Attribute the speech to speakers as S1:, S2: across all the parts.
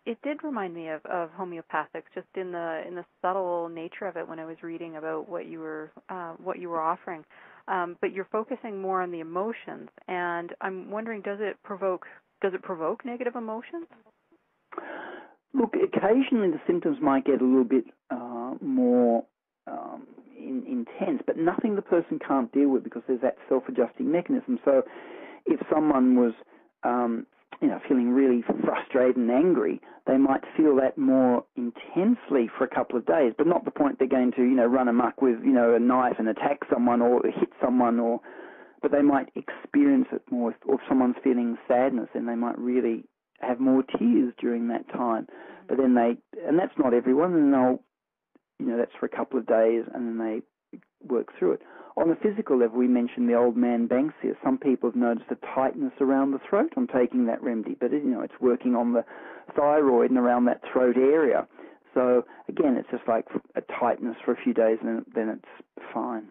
S1: it did remind me of homeopathics, just in the subtle nature of it when I was reading about what you were offering. But you're focusing more on the emotions, and I'm wondering, does it provoke negative emotions?
S2: Look, occasionally the symptoms might get a little bit more intense, but nothing the person can't deal with, because there's that self-adjusting mechanism. So if someone was feeling really frustrated and angry, they might feel that more intensely for a couple of days, but not the point they're going to, run amok with, a knife and attack someone or hit someone, but they might experience it more. Or if someone's feeling sadness, then they might really have more tears during that time. But then and that's not everyone, and they'll, that's for a couple of days, and then they work through it. On a physical level, we mentioned the old man Banksia. Some people have noticed a tightness around the throat on taking that remedy, but it's working on the thyroid and around that throat area. So again, it's just like a tightness for a few days, and then it's fine.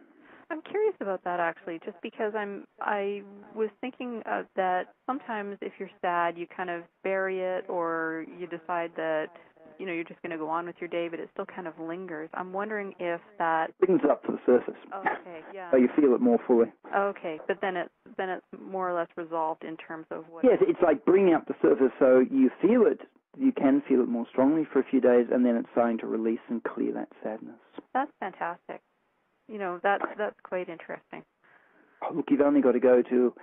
S1: I'm curious about that, actually, just because I was thinking that sometimes if you're sad, you kind of bury it, or you decide that you're just going to go on with your day, but it still kind of lingers. I'm wondering if that
S2: brings it up to the surface.
S1: Okay, yeah.
S2: So you feel it more fully.
S1: Okay, but then it's more or less resolved in terms of what.
S2: Yes, it's like bringing up the surface, so you feel it. You can feel it more strongly for a few days, and then it's starting to release and clear that sadness.
S1: That's fantastic. That's quite interesting.
S2: Oh, look, you've only got to go to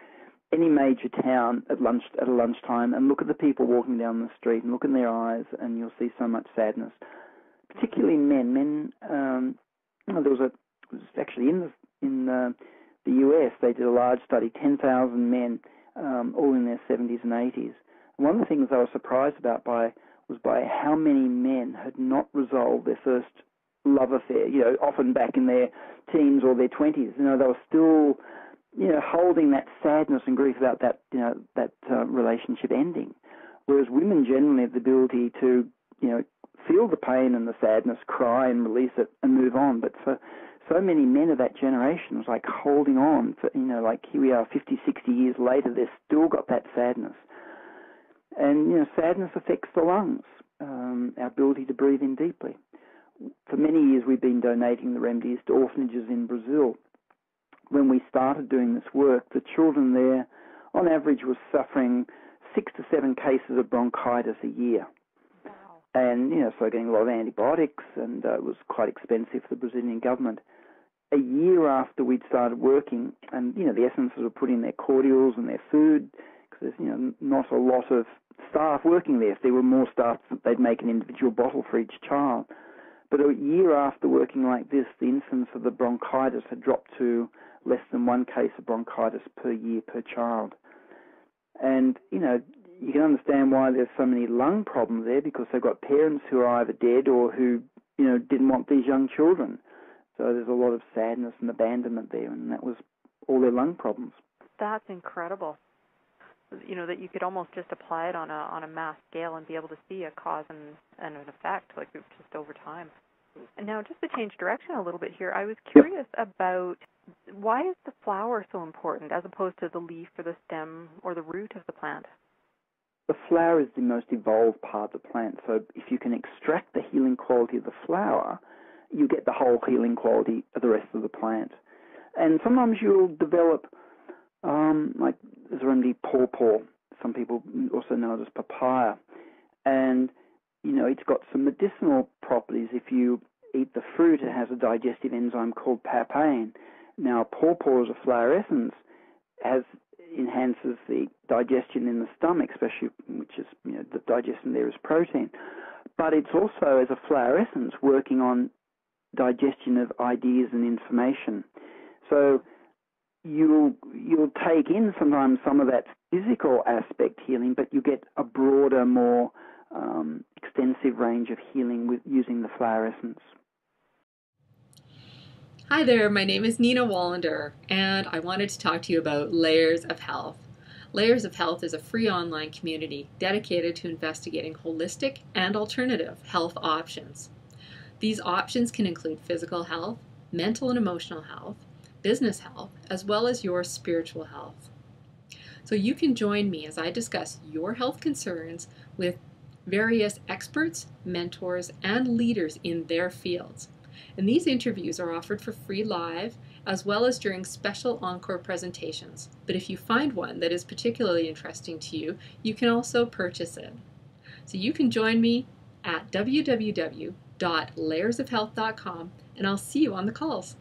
S2: any major town at a lunchtime and look at the people walking down the street and look in their eyes, and you'll see so much sadness, particularly men. There was actually in the US, they did a large study, 10,000 men, all in their 70s and 80s. And one of the things I was surprised about was by how many men had not resolved their first love affair, often back in their teens or their 20s. They were still holding that sadness and grief about that relationship ending. Whereas women generally have the ability to, feel the pain and the sadness, cry and release it and move on. But for so many men of that generation, it was like holding on for, like here we are 50, 60 years later, they've still got that sadness. And, sadness affects the lungs, our ability to breathe in deeply. For many years, we've been donating the remedies to orphanages in Brazil. When we started doing this work, the children there, on average, were suffering 6 to 7 cases of bronchitis a year.
S1: Wow.
S2: And, so getting a lot of antibiotics, and it was quite expensive for the Brazilian government. A year after we'd started working, and, the essences were put in their cordials and their food, because there's, not a lot of staff working there. If there were more staff, they'd make an individual bottle for each child. But a year after working like this, the incidence of the bronchitis had dropped to less than 1 case of bronchitis per year per child. And, you can understand why there's so many lung problems there, because they've got parents who are either dead or who, didn't want these young children. So there's a lot of sadness and abandonment there, and that was all their lung problems.
S1: That's incredible. That you could almost just apply it on a mass scale and be able to see a cause and an effect, like just over time. And now, just to change direction a little bit here, I was curious about why is the flower so important as opposed to the leaf or the stem or the root of the plant?
S2: The flower is the most evolved part of the plant, so if you can extract the healing quality of the flower, you get the whole healing quality of the rest of the plant. And sometimes you'll develop, like there's a remedy, pawpaw. Some people also know it as papaya. And, it's got some medicinal properties. If you eat the fruit, it has a digestive enzyme called papain. Now, pawpaw as a flower essence enhances the digestion in the stomach, especially, which is, the digestion there is protein. But it's also, as a flower essence, working on digestion of ideas and information. So you'll take in sometimes some of that physical aspect healing, but you get a broader, more extensive range of healing with using the flower essence.
S3: Hi there, my name is Nina Wallinder, and I wanted to talk to you about Layers of Health. Layers of Health is a free online community dedicated to investigating holistic and alternative health options. These options can include physical health, mental and emotional health, business health, as well as your spiritual health. So you can join me as I discuss your health concerns with various experts, mentors, and leaders in their fields. And these interviews are offered for free live, as well as during special encore presentations. But if you find one that is particularly interesting to you, you can also purchase it. So you can join me at www.layersofhealth.com, and I'll see you on the calls.